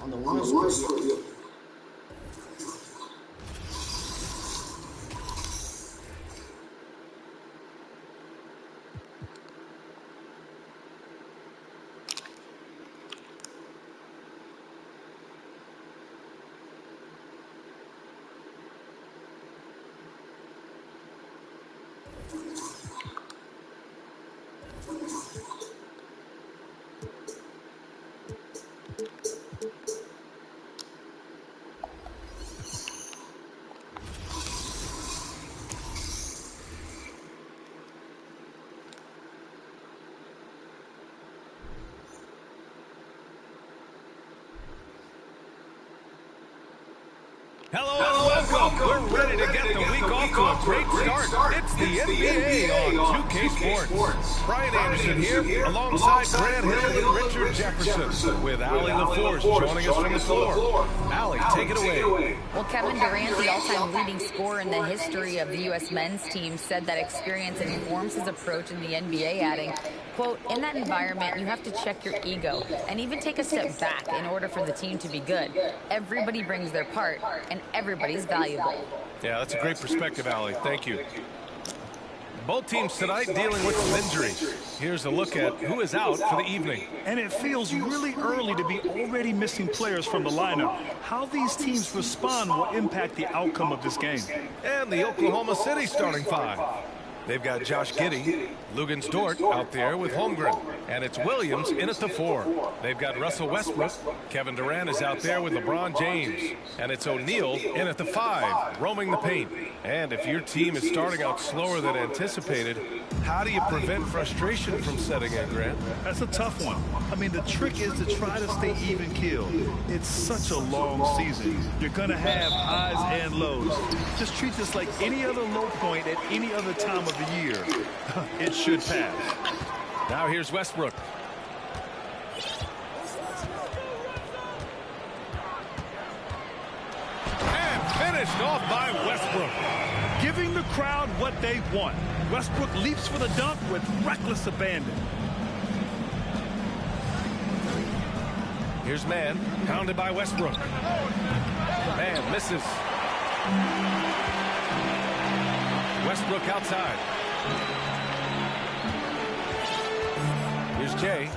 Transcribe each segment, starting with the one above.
on the worst review. Hello and welcome. We're ready to get the week off to a great start. It's the NBA on 2K Sports. Brian Anderson here alongside Brad Hill and Richard Jefferson with Allie LaForce joining us from the floor. Allie, take it away. Well, Kevin Durant, the all-time leading scorer in the history of the U.S. men's team, said that experience informs his approach in the NBA, adding, quote, in that environment, you have to check your ego and even take a step back in order for the team to be good. Everybody brings their part, and everybody's valuable. Yeah, that's a great perspective, Allie. Thank you. Both teams tonight dealing with some injuries. Here's a look at who is out for the evening. And it feels really early to be already missing players from the lineup. How these teams respond will impact the outcome of this game. And the Oklahoma City starting five. They've got Josh Giddey, Lugens Dort out there with Holmgren, and it's Williams in at the 4. They've got Russell Westbrook. Kevin Durant is out there with LeBron James, and it's O'Neal in at the 5, roaming the paint. And if your team is starting out slower than anticipated, how do you prevent frustration from setting in, Grant? That's a tough one. I mean, the trick is to try to stay even-keeled. It's such a long season. You're going to have highs and lows. Just treat this like any other low point at any other time of the year. It should pass. Now here's Westbrook. And finished off by Westbrook. Giving the crowd what they want. Westbrook leaps for the dunk with reckless abandon. Here's Mann, pounded by Westbrook. Mann misses. Westbrook outside. Here's Jay.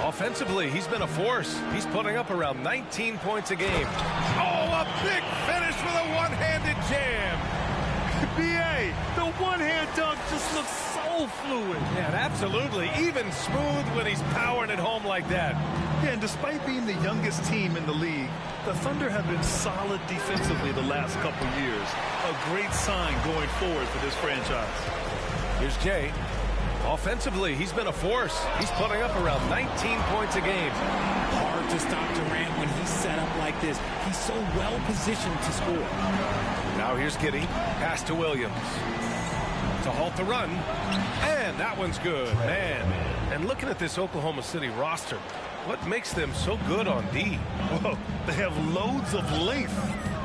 Offensively, he's been a force. He's putting up around 19 points a game. Oh, a big finish with a one-handed jam. B.A., the one-hand dunk just looks so fluid. Yeah, absolutely. Even smooth when he's powering it home like that. Yeah, and despite being the youngest team in the league, the Thunder have been solid defensively the last couple years. A great sign going forward for this franchise. Here's Jay. Offensively, he's been a force. He's putting up around 19 points a game. Hard to stop Durant when he's set up like this. He's so well positioned to score. Now here's Giddey. Pass to Williams. To halt the run. And that one's good. Man. And looking at this Oklahoma City roster, what makes them so good on D? Whoa, they have loads of length.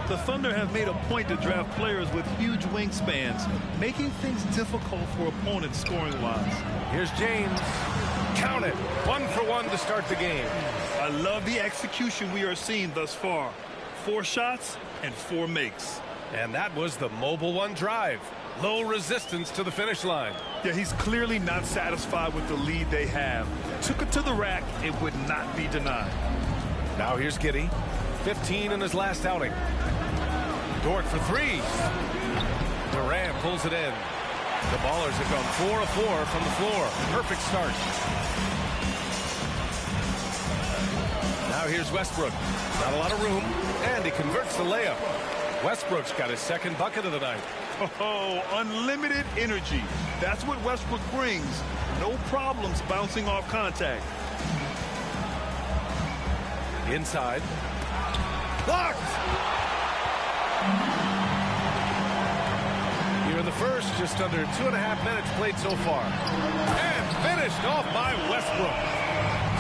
The Thunder have made a point to draft players with huge wingspans, making things difficult for opponents scoring-wise. Here's James. Count it. 1 for 1 to start the game. I love the execution we are seeing thus far. 4 shots and 4 makes. And that was the mobile one drive. Low resistance to the finish line. Yeah, he's clearly not satisfied with the lead they have. Took it to the rack. It would not be denied. Now here's Giddey. 15 in his last outing. Dort for 3. Durant pulls it in. The Ballers have gone 4 of 4 from the floor. Perfect start. Now here's Westbrook. Not a lot of room, and he converts the layup. Westbrook's got his second bucket of the night. Oh, unlimited energy. That's what Westbrook brings. No problems bouncing off contact. Inside. Blocked! Here in the first, just under 2.5 minutes played so far. And finished off by Westbrook.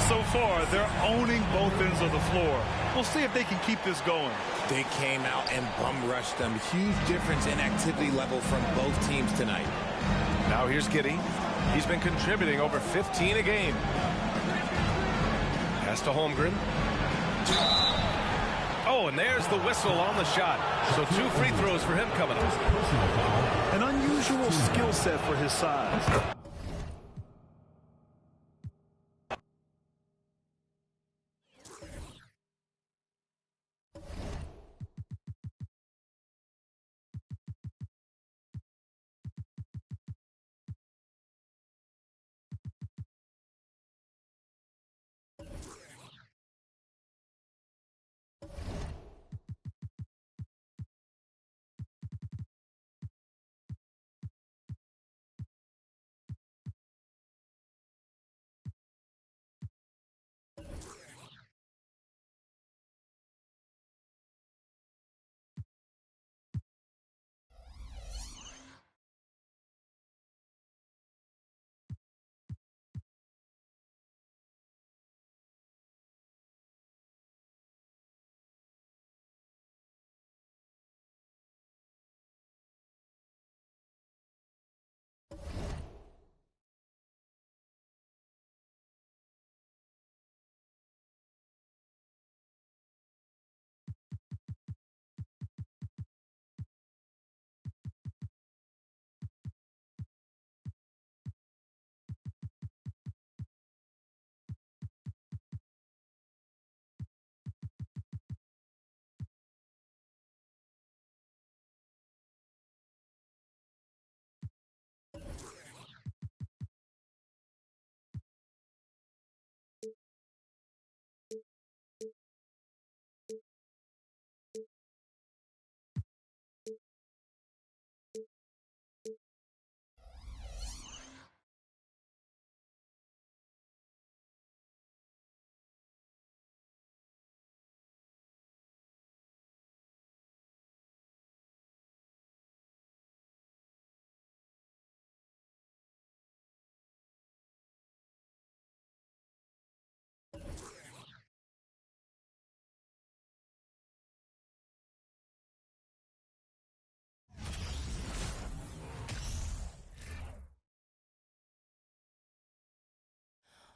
So far, they're owning both ends of the floor. We'll see if they can keep this going. They came out and bum rushed them. Huge difference in activity level from both teams tonight. Now here's Giddey. He's been contributing over 15 a game. Pass to Holmgren. Oh, and there's the whistle on the shot. So 2 free throws for him coming up. An unusual skill set for his size.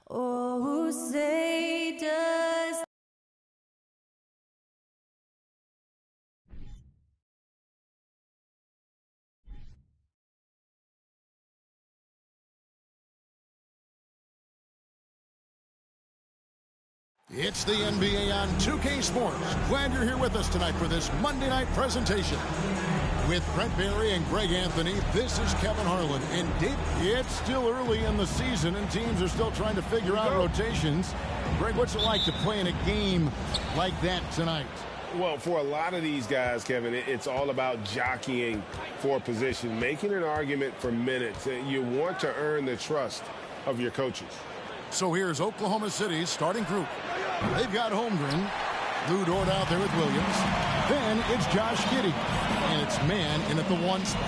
Oh, say does It's the NBA on 2K Sports. Glad you're here with us tonight for this Monday night presentation. With Brent Barry and Greg Anthony, this is Kevin Harlan. And Dave, it's still early in the season, and teams are still trying to figure out rotations. Greg, what's it like to play in a game like that tonight? Well, for a lot of these guys, Kevin, it's all about jockeying for position, making an argument for minutes. You want to earn the trust of your coaches. So here's Oklahoma City's starting group. They've got Holmgren, Lou Dort out there with Williams. Then it's Josh Giddey, and it's man in at the 1 spot.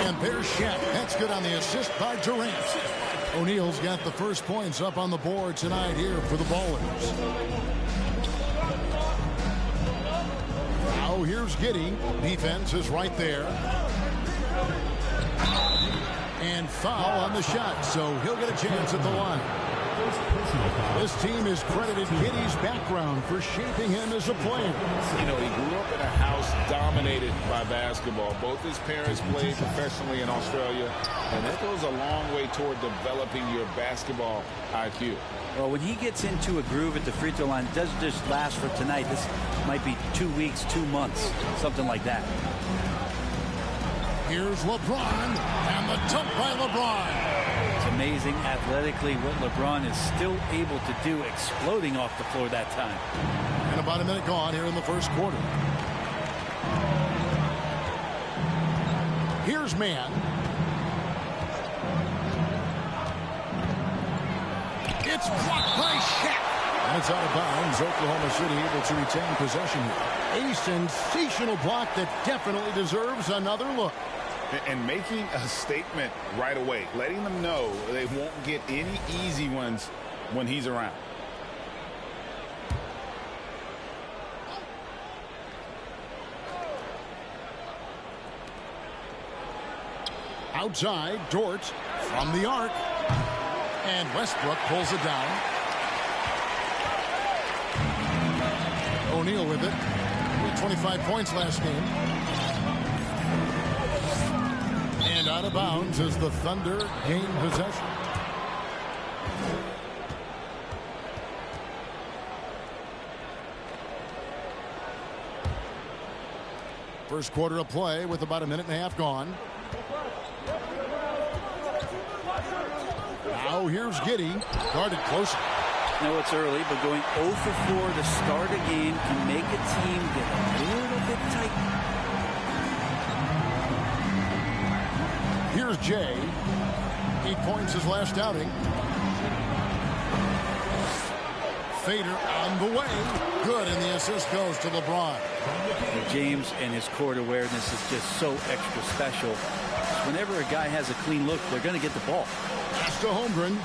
And there's Shaq. That's good on the assist by Durant. O'Neal's got the first points up on the board tonight here for the Ballers. Now here's Giddey. Defense is right there. And foul on the shot, so he'll get a chance at the line. This team has credited Giddey's background for shaping him as a player. You know, he grew up in a house dominated by basketball. Both his parents played professionally in Australia, and that goes a long way toward developing your basketball IQ. Well, when he gets into a groove at the free throw line, it doesn't just last for tonight. This might be 2 weeks, 2 months, something like that. Here's LeBron, and the dunk by LeBron. It's amazing athletically what LeBron is still able to do, exploding off the floor that time. And about a minute gone here in the first quarter. Here's man. It's blocked by Shaq. And it's out of bounds. Oklahoma City able to retain possession here. A sensational block that definitely deserves another look. And making a statement right away, letting them know they won't get any easy ones when he's around. Outside, Dort from the arc. And Westbrook pulls it down. O'Neal with it. He had 25 points last game. And out of bounds as the Thunder gain possession. First quarter of play with about a minute and a half gone. Now here's Giddey, guarded close. I know it's early, but going 0 for 4 to start a game can make a team get a little bit tight. Here's Jay. 8 points his last outing. Fader on the way. Good, and the assist goes to LeBron. James and his court awareness is just so extra special. Whenever a guy has a clean look, they're going to get the ball. Pass to Holmgren.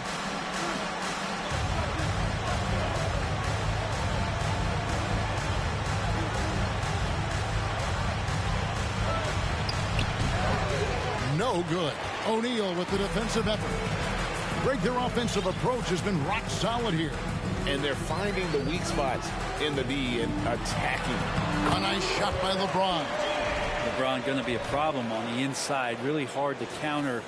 No good. O'Neal with the defensive effort. Greg, their offensive approach has been rock solid here. And they're finding the weak spots in the D and attacking. A nice shot by LeBron. LeBron going to be a problem on the inside. Really hard to counter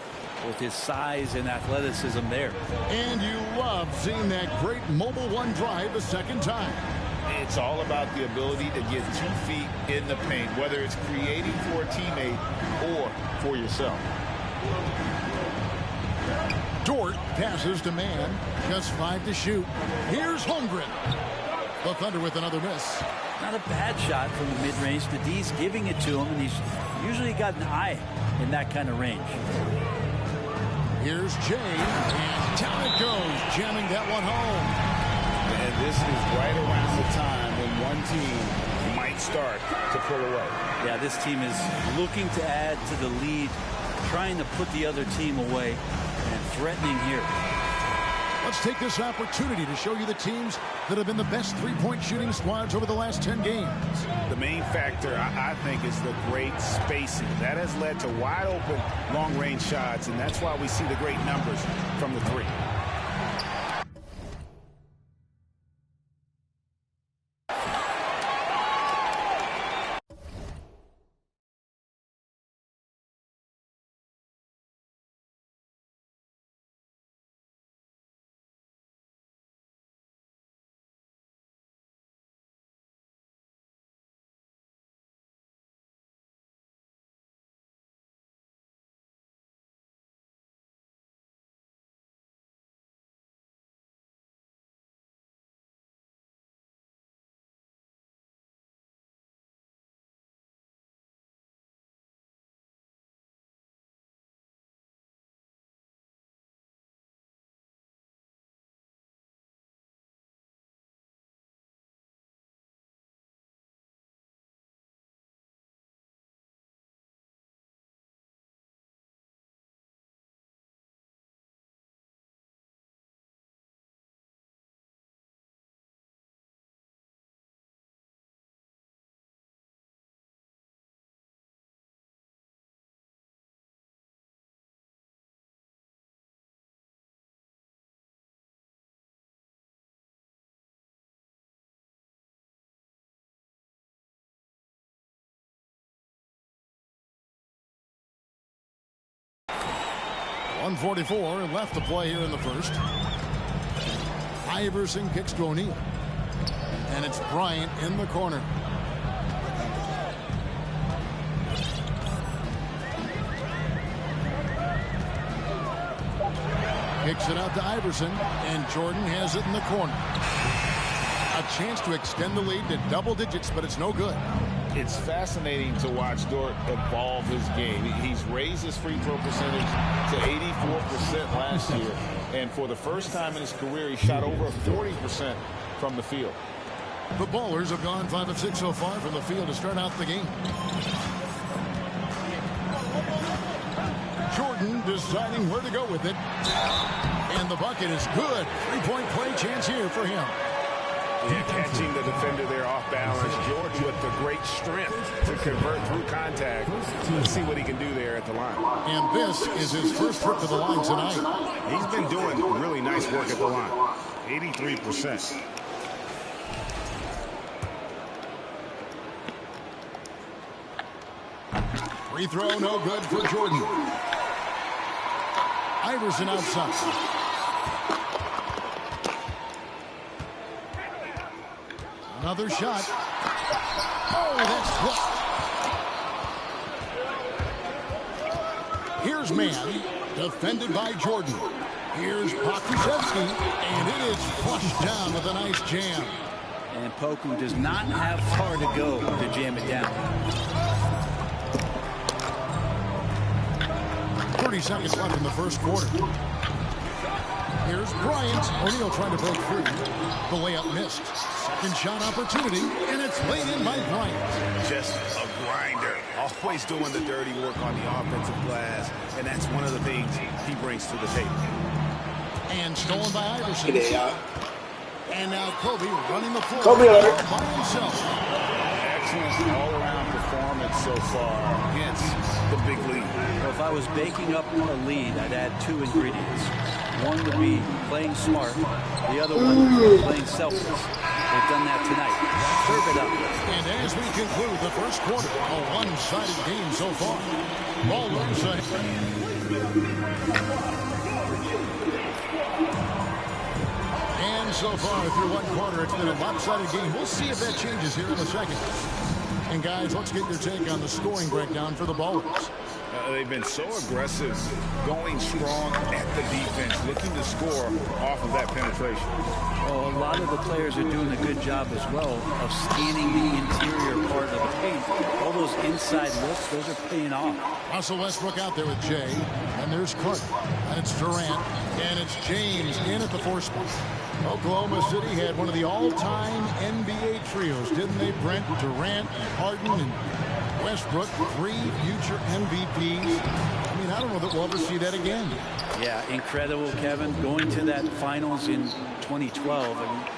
with his size and athleticism there. And you love seeing that great mobile one drive a second time. It's all about the ability to get 2 feet in the paint, whether it's creating for a teammate or for yourself. Dort passes to Mann. Just 5 to shoot. Here's Holmgren. The Thunder with another miss. Not a bad shot from the mid-range. The D's giving it to him, and he's usually got an eye in that kind of range. Here's Jay, and down it goes, jamming that one home. And this is right around the time when one team might start to pull away. Yeah, this team is looking to add to the lead, trying to put the other team away, and threatening here. Let's take this opportunity to show you the teams that have been the best three-point shooting squads over the last 10 games. The main factor, I think, is the great spacing. That has led to wide-open, long-range shots, and that's why we see the great numbers from the three. .144 left to play here in the first. Iverson kicks to O'Neal. And it's Bryant in the corner. Kicks it out to Iverson, and Jordan has it in the corner. A chance to extend the lead to double digits, but it's no good. It's fascinating to watch Dort evolve his game. He's raised his free throw percentage to 84% last year. And for the first time in his career, he shot over 40% from the field. The Ballers have gone 5 of 6 so far from the field to start out the game. Jordan deciding where to go with it. And the bucket is good. Three-point play chance here for him. Yeah, catching the defender there off balance. Jordan with the great strength to convert through contact. Let's see what he can do there at the line. And this is his first trip to the line tonight. He's been doing really nice work at the line. 83%. Free throw, no good for Jordan. Iverson outside. Another shot. Oh, that's slipped. Here's man, defended by Jordan. Here's Pokusevski, and it is flushed down with a nice jam. And Poku does not have far to go to jam it down. 30 seconds left in the first quarter. Here's Bryant. O'Neal trying to break free. The layup missed. Second shot opportunity, and it's laid in by Bryant. Just a grinder. Always doing the dirty work on the offensive glass, and that's one of the things he brings to the table. And stolen by Iverson. And now Kobe running the floor Kobe by himself. Excellent all-around performance so far against the big lead. Well, if I was baking up a lead, I'd add two ingredients. One would be playing smart. The other one would be playing selfless. They've done that tonight. Serve it up. And as we conclude the first quarter, a one-sided game so far. Ball moves And so far through one quarter, it's been a lopsided game. We'll see if that changes here in a second. And guys, let's get your take on the scoring breakdown for the Ballers. They've been so aggressive, going strong at the defense, looking to score off of that penetration. Well, a lot of the players are doing a good job as well of scanning the interior part of the paint. All those inside looks, those are paying off. Russell Westbrook out there with Jay. And there's Carter. And it's Durant. And it's James in at the 4 spot. Oklahoma City had one of the all-time NBA trios, didn't they, Brent? Durant, Harden, and Westbrook, 3 future MVPs. I mean, I don't know that we'll ever see that again. Yeah, incredible, Kevin. Going to that finals in 2012, and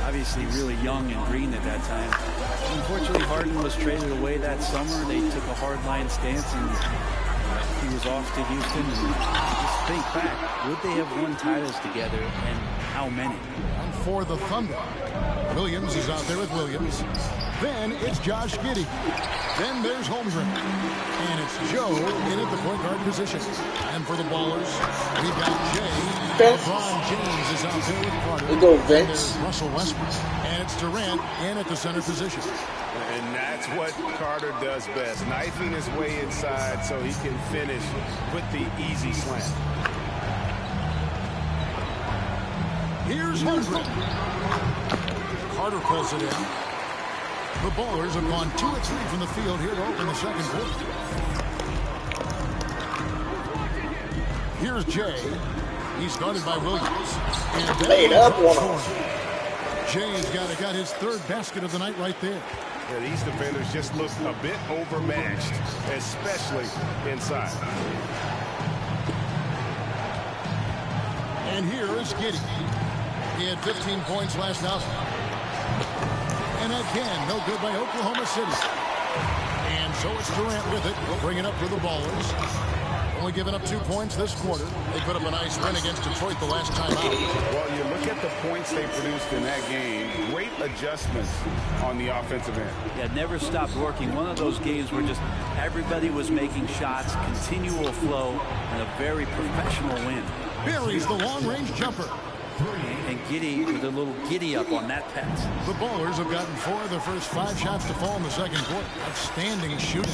obviously really young and green at that time. Unfortunately, Harden was traded away that summer. They took a hardline stance, and he was off to Houston. And just think back, would they have won titles together, and how many? And for the Thunder, Williams is out there with Williams. Then it's Josh Giddey. Then there's Holmgren. And it's Joe in at the point guard position. And for the Ballers, we've got Jay. LeBron James is out there with Carter. We go And Vince. there's Russell Westbrook. And it's Durant in at the center position. And that's what Carter does best, knifing his way inside so he can finish with the easy slam. Here's Holmgren. Carter pulls it in. The Ballers have gone 2 of 3 from the field here to open the second quarter. Here's Jay. He's guarded by Williams. And Laid up on him. Jay's got his 3rd basket of the night right there. Yeah, these defenders just look a bit overmatched, especially inside. And here is Giddey. He had 15 points last night. And again, no good by Oklahoma City. And so it's Durant with it. He'll bring it up for the Ballers. Only giving up 2 points this quarter. They put up a nice win against Detroit the last time out. Well, you look at the points they produced in that game. Great adjustments on the offensive end. Yeah, never stopped working. One of those games where just everybody was making shots, continual flow, and a very professional win. Buries the long-range jumper. And Giddey with a little giddy up on that pass. The Ballers have gotten 4 of their first 5 shots to fall in the second quarter. Outstanding shooting.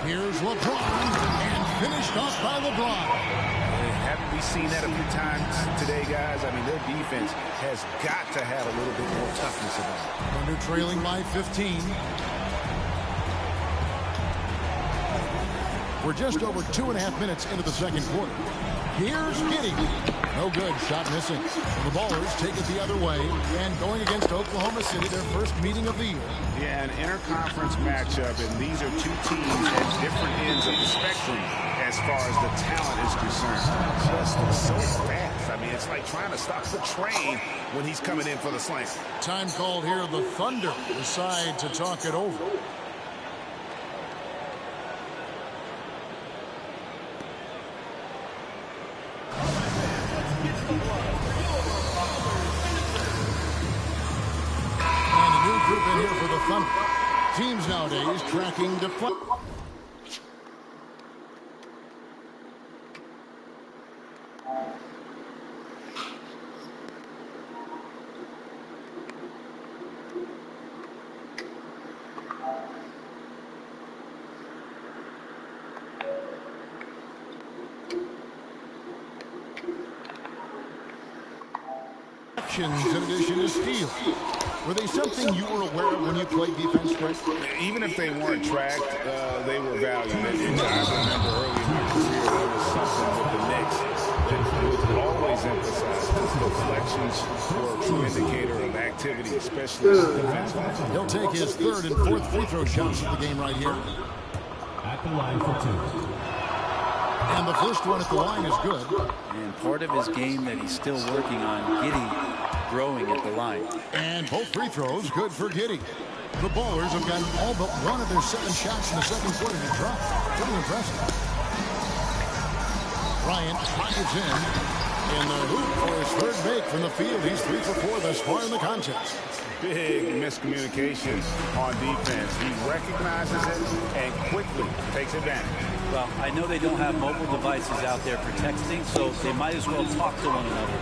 Here's LeBron, and finished off by LeBron. Haven't we seen that a few times today, guys? I mean, their defense has got to have a little bit more toughness about it. Thunder trailing by 15. We're just over 2.5 minutes into the second quarter. Here's Giddey. No good. Shot missing. The Ballers take it the other way. And going against Oklahoma City, their first meeting of the year. Yeah, an interconference matchup, and these are 2 teams at different ends of the spectrum as far as the talent is concerned. Just so fast. I mean, it's like trying to stop the train when he's coming in for the slam. Time called here. The Thunder decide to talk it over. And a new group in here for the Thunder. Teams nowadays tracking deflection. In addition to steals. Were they something you were aware of when you played defense, Greg? Even if they weren't tracked, they were valued. And I remember early in my career, that was something with the Knicks that was always emphasized. Deflections were a true indicator of activity, especially defensively. He'll take his third and fourth free throw shots of the game right here. At the line for 2. And the first one at the line is good. And part of his game that he's still working on, growing at the line. And both free throws good for Giddey. The Ballers have gotten all but one of their 7 shots in the second quarter to drop. Pretty impressive. Bryant drives in the hoop for his third make from the field. He's 3 for 4 thus far in the contest. Big miscommunication on defense. He recognizes it and quickly takes advantage. Well, I know they don't have mobile devices out there for texting, so they might as well talk to one another.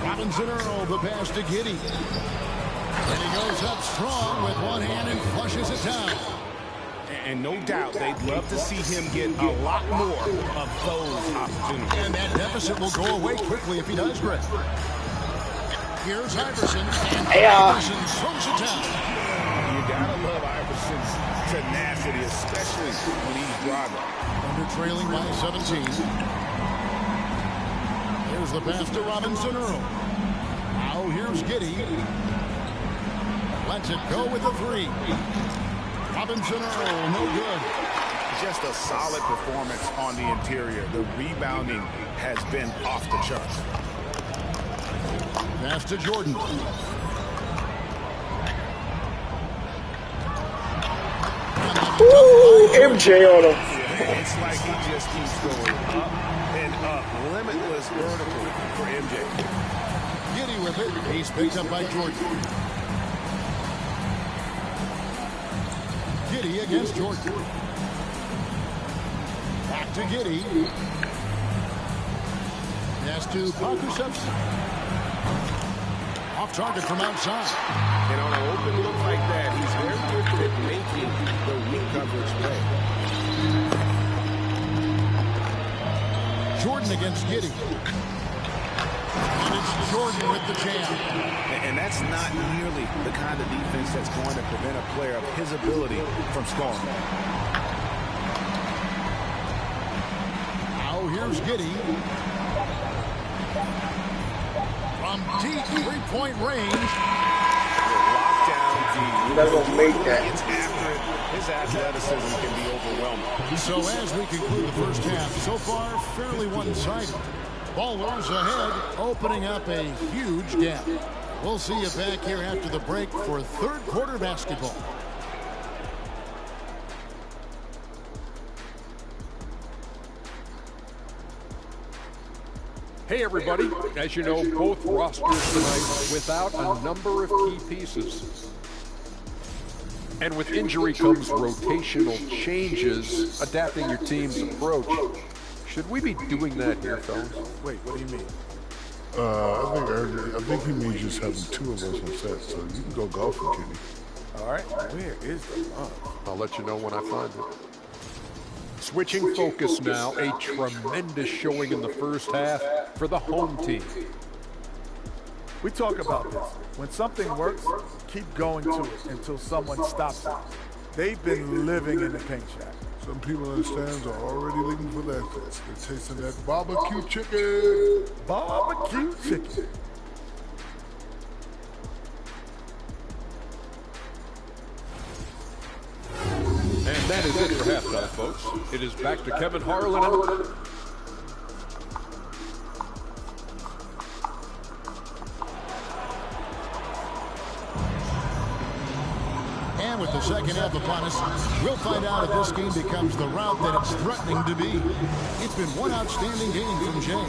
Robinson Earl, the pass to Giddey. And he goes up strong with one hand and flushes it down. And no doubt they'd love to see him get a lot more of those opportunities. And that deficit will go away quickly if he does, Greg. Here's Iverson, and Iverson throws it down. You gotta love Iverson's tenacity, especially when he's driving. Under trailing by 17. Here's the pass to Robinson Earl. Now here's Giddey. Lets it go with a 3. Robinson Earl, no good. Just a solid performance on the interior. The rebounding has been off the charts. Pass to Jordan. Ooh, MJ on him. It's like he just keeps going up and up. Limitless vertical for MJ. Giddey with it. He's picked up by Jordan. Giddey against Jordan. Back to Giddey. Pass to Pakusevski. Off target from outside. And on an open look like that, he's very gifted at making the weak coverage play. Jordan against Giddey. And it's Jordan with the jam. And that's not nearly the kind of defense that's going to prevent a player of his ability from scoring. Now here's Giddey. From deep three-point range. Lockdown deep. They're going to make that. It's after it. His athleticism can be overwhelming. So as we conclude the first half, so far fairly one-sided. Ballers ahead, opening up a huge gap. We'll see you back here after the break for third quarter basketball. Hey everybody, as you know, both rosters tonight without a number of key pieces. And with injury comes rotational changes, adapting your team's approach. Should we be doing that here, fellas? Wait, what do you mean? I think he means just having 2 of us on set, so you can go golfing, Kenny. All right, where is the love? I'll let you know when I find it. Switching focus now, a tremendous showing in the first half for the home team. We talk about this. When something works, keep going to it until someone stops it. They've been living in the paint shack. Some people in the stands are already looking for that. They're tasting that barbecue chicken. Barbecue chicken. And that is it for halftime, folks. It is back to Kevin Harlan. And with the second half upon us. We'll find out if this game becomes the route that it's threatening to be. It's been one outstanding game from Jay.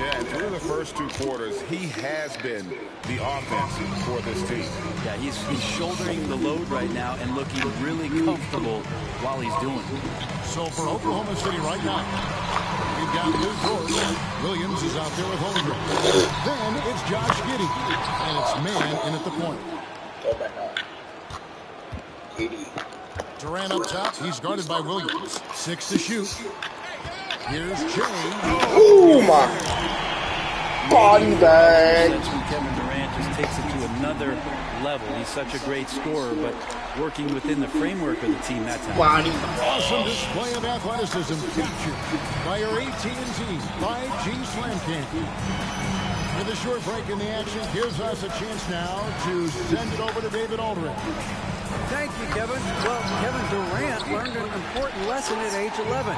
Yeah, and through the first 2 quarters, he has been the offense for this team. Yeah, he's shouldering the load right now and looking really comfortable while he's doing it. So for Oklahoma City right now, we've got Lou Dort. Williams is out there with Holmgren. Then it's Josh Giddey. And it's man in at the point. Durant up top. He's guarded by Williams. 6 to shoot. Here's Jay. Oh, my. Body bag. That's when Kevin Durant just takes it to another level. He's such a great scorer, but working within the framework of the team that time. Body. Awesome display of athleticism captured by your AT&T 5G Slam Cam. With a short break in the action, gives us a chance now to send it over to David Aldridge. Thank you, Kevin. Well, Kevin Durant learned an important lesson at age 11.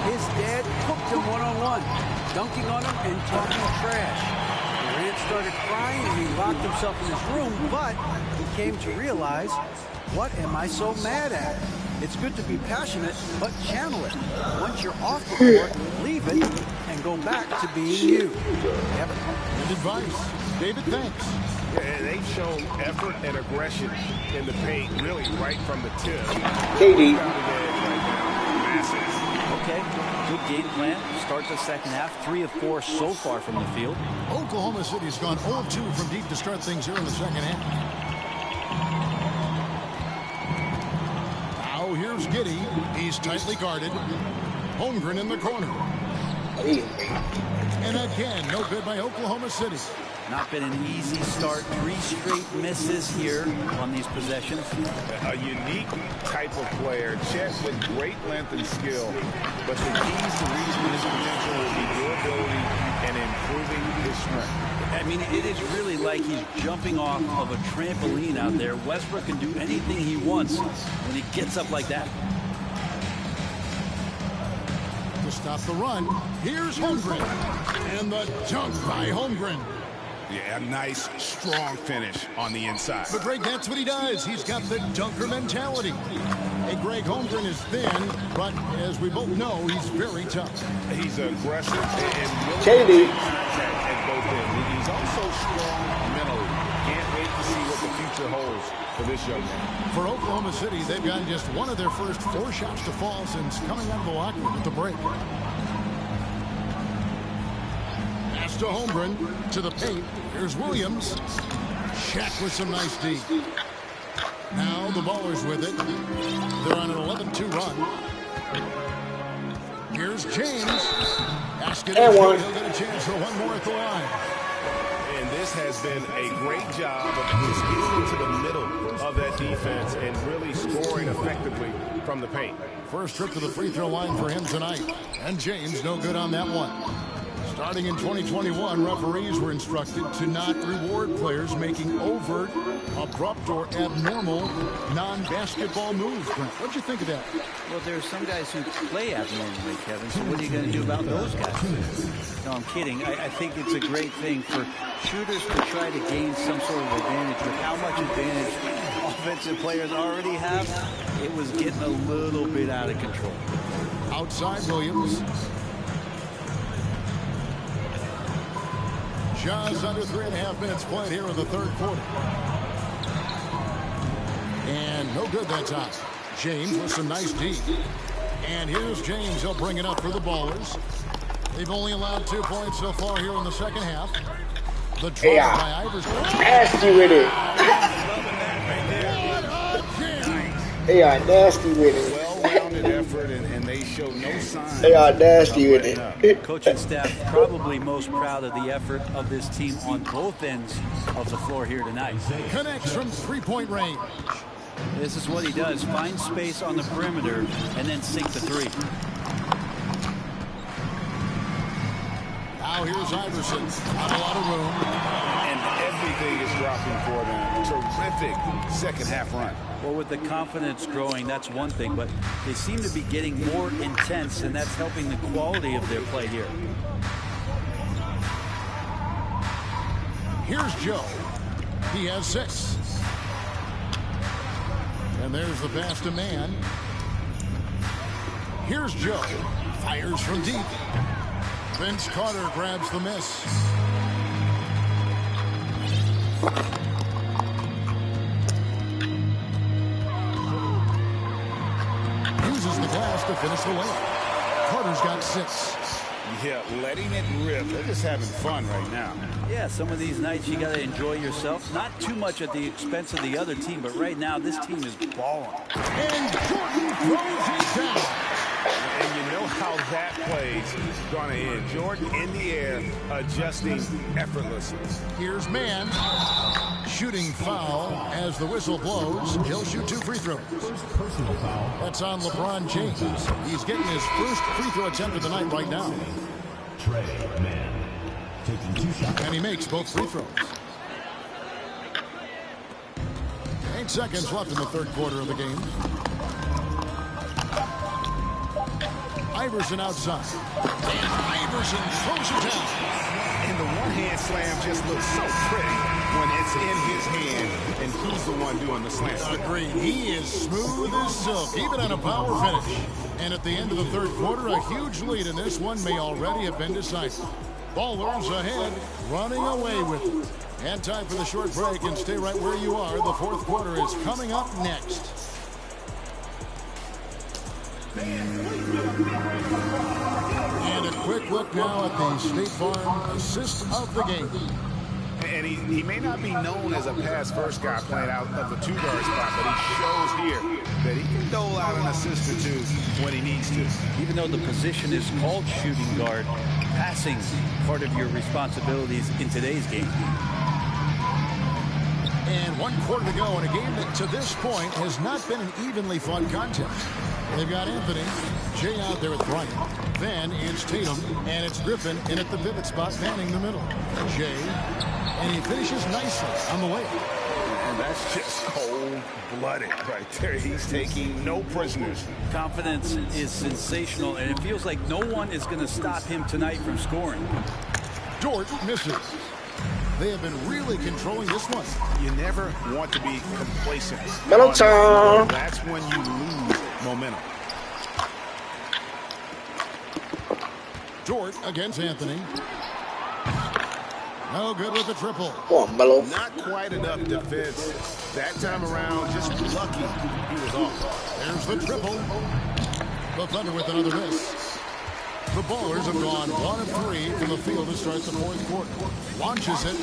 His dad cooked him one-on-one, dunking on him and talking trash. Durant started crying and he locked himself in his room, but he came to realize, what am I so mad at? It's good to be passionate, but channel it. Once you're off the court, leave it and go back to being you. Kevin. Good advice. David, thanks. Yeah, they've shown effort and aggression in the paint, really right from the tip. KD. Okay, good game plan. Start the second half. 3 of 4 so far from the field. Oklahoma City's gone 0-2 from deep to start things here in the second half. Now here's Giddey. He's tightly guarded. Holmgren in the corner. And again, no good by Oklahoma City. Not been an easy start. 3 straight misses here on these possessions. A unique type of player. Chet with great length and skill. But the keys to reaching his potential will be durability and improving his strength. I mean, it is really like he's jumping off of a trampoline out there. Westbrook can do anything he wants when he gets up like that. To stop the run, here's Holmgren. And the dunk by Holmgren. Yeah, a nice, strong finish on the inside. But Greg, that's what he does. He's got the dunker mentality. Hey, Greg, Holmgren is thin, but as we both know, he's very tough. He's aggressive and willing to contact at both ends. He's also strong mentally. Can't wait to see what the future holds for this young man. For Oklahoma City, they've gotten just one of their first 4 shots to fall since coming out of the locker room at the break. Pass to Holmgren, to the paint. Here's Williams. Shaq with some nice D. Now the Ballers with it. They're on an 11-2 run. Here's James. Basket. And one. He'll get a chance for one more at the line. And this has been a great job of just getting into the middle of that defense and really scoring effectively from the paint. First trip to the free throw line for him tonight. And James no good on that one. Starting in 2021, referees were instructed to not reward players making overt, abrupt, or abnormal non-basketball moves. What'd you think of that? Well, there are some guys who play abnormally, Kevin, so what are you going to do about those guys? No, I'm kidding. I think it's a great thing for shooters to try to gain some sort of advantage. With how much advantage offensive players already have, it was getting a little bit out of control. Outside Williams. Just under 3.5 minutes played here in the third quarter. And no good that time. James with some nice D. And here's James. He'll bring it up for the Ballers. They've only allowed 2 points so far here in the second half. The draw by Iverson. Nasty with it. They are nasty with it. Well-rounded effort, and they show no signs. They are nasty with it. Coaching staff probably most proud of the effort of this team on both ends of the floor here tonight. Connects from 3-point range. This is what he does. Find space on the perimeter and then sink the 3. Now here's Iverson. Not a lot of room. And everything is dropping for them. Terrific second half run. Well, with the confidence growing, that's one thing, but they seem to be getting more intense, and that's helping the quality of their play here. Here's Joe. He has 6. And there's the pass to Mann. Here's Joe. Fires from deep. Vince Carter grabs the miss. Uses the glass to finish the layup. Carter's got 6. Yeah, letting it rip. They're just having fun right now. Yeah, some of these nights you got to enjoy yourself. Not too much at the expense of the other team, but right now this team is balling. And Jordan throws it down. And you know how that play's going to end. Jordan in the air, adjusting effortlessly. Here's Mann. Shooting foul as the whistle blows. He'll shoot 2 free throws. Personal foul. That's on LeBron James. He's getting his first free throw attempt of the night right now. Trey Mann taking 2 shots. And he makes both free throws. 8 seconds left in the third quarter of the game. Iverson outside. And Iverson throws it down. And the one-hand slam just looks so pretty when it's in his hand and he's the one doing the slam. Agreed. He is smooth as silk, even on a power finish. And at the end of the third quarter, a huge lead in this one may already have been decided. Ballers ahead, running away with it. And time for the short break, and stay right where you are. The fourth quarter is coming up next. And a quick look now at the State Farm assist of the game. And he may not be known as a pass-first guy playing out of the 2-guard spot, but he shows here that he can dole out an assist or 2 when he needs to. Even though the position is called shooting guard, passing part of your responsibilities in today's game. And 1 quarter to go in a game that to this point has not been an evenly fought contest. They've got Anthony, Jay out there with Bryant. Then it's Tatum, and it's Griffin in at the pivot spot, manning the middle. Jay, and he finishes nicely on the way. And that's just cold-blooded right there. He's taking no prisoners. Confidence is sensational, and it feels like no one is going to stop him tonight from scoring. Dort misses. They have been really controlling this one. You never want to be complacent. Mellow time. That's when you lose momentum. Dort against Anthony. No good with the triple. Come on, Mellow. Not quite enough defense. That time around, just lucky he was off. There's the triple. The Thunder with another miss. The Ballers have gone 1 of 3 from the field to start the fourth quarter. Launches it.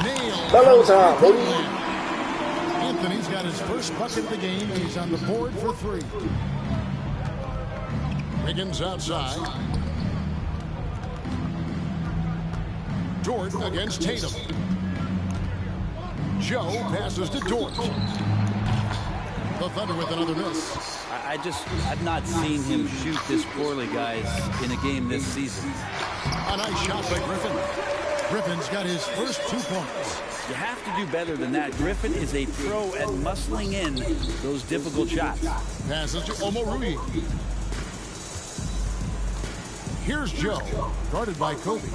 Nailed. Mellow time, baby. Anthony's got his first bucket of the game. He's on the board for 3. Wiggins outside. Dort against Tatum. Joe passes to Dort. The Thunder with another miss. I've not seen him shoot this poorly, guys, in a game this season. A nice shot by Griffin. Griffin's got his first 2 points. You have to do better than that. Griffin is a pro at muscling in those difficult shots. Passes to Omoruyi. Here's Joe, guarded by Kobe.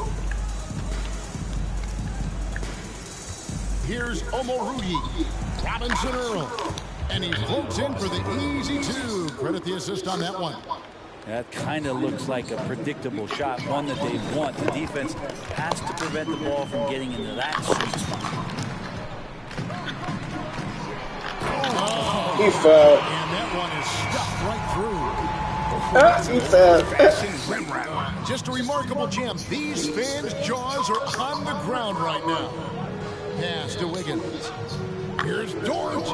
Here's Omoruyi. Robinson Earl. And he floats in for the easy 2. Credit the assist on that one. That kind of looks like a predictable shot, one that they want. The defense has to prevent the ball from getting into that sweet spot. He fell. And that one is stuffed right through. He fell. Just a remarkable jam. These fans' jaws are on the ground right now. Pass to Wiggins. Here's Dort.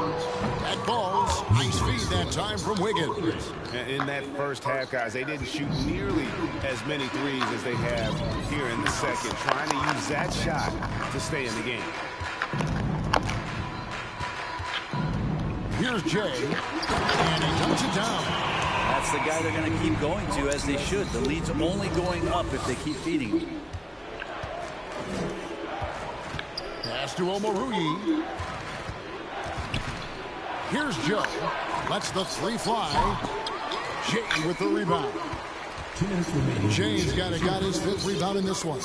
That ball's nice feed that time from Wiggins. In that first half, guys, they didn't shoot nearly as many threes as they have here in the second, trying to use that shot to stay in the game. Here's Jay, and he dumps it down. That's the guy they're going to keep going to, as they should. The lead's only going up if they keep feeding him. Pass to Omoruyi. Here's Joe. Lets the 3 fly. Jay with the rebound. 2 minutes remaining. Jay's got his 5th rebound in this one.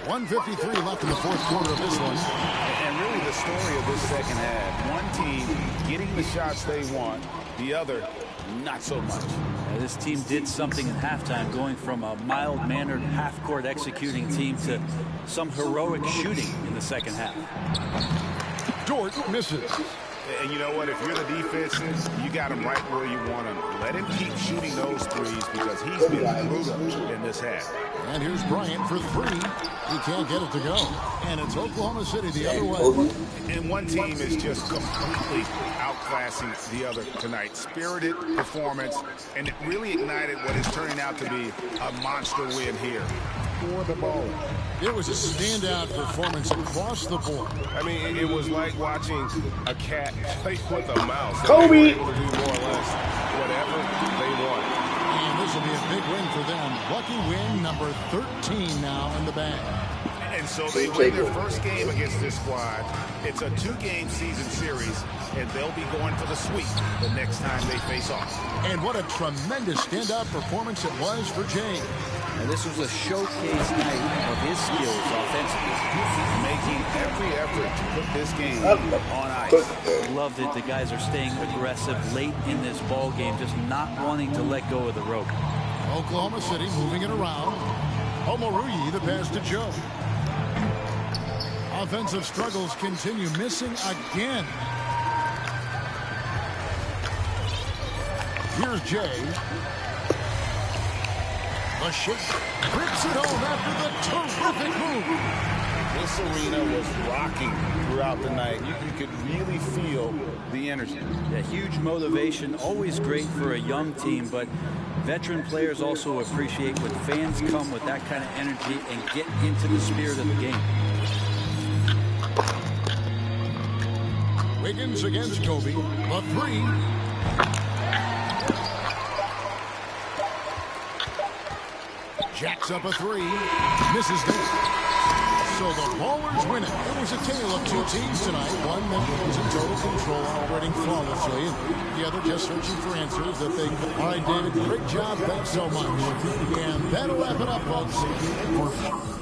1:53 left in the fourth quarter of this one. And story of this second half. One team getting the shots they want, the other not so much. This team did something in halftime, going from a mild-mannered half-court executing team to some heroic shooting in the second half. Dort misses. And you know what? If you're the defense, you got him right where you want him. Let him keep shooting those threes because he's been brutal in this half. And here's Bryant for three. He can't get it to go. And it's Oklahoma City the other way. And one team is just completely outclassing the other tonight. Spirited performance, and it really ignited what is turning out to be a monster win here. For the ball. It was a standout performance across the board. I mean, it was like watching a cat play with a mouse. Kobe! They were able to do more or less whatever they want. And this will be a big win for them. Lucky win number 13 now in the bag. And so they win their first game against this squad. It's a 2-game season series, and they'll be going for the sweep the next time they face off. And what a tremendous standout performance it was for James. And this was a showcase night of his skills offensively. Making every effort to put this game on ice. Love that the guys are staying aggressive late in this ball game, just not wanting to let go of the rope. Oklahoma City moving it around. Omoruyi the pass to Joe. Offensive struggles continue, missing again. Here's Jay. The shake grips it home after the terrific move. This arena was rocking throughout the night. You could really feel the energy. Yeah, huge motivation, always great for a young team, but veteran players also appreciate when fans come with that kind of energy and get into the spirit of the game. Wiggins against Kobe. A three. Jacks up a three. Misses it. So the Ballers win it. It was a tale of two teams tonight. One that was in total control, operating flawlessly, and the other just searching for answers that they could. All right, David, great job. Thanks so much. And that'll wrap it up, folks.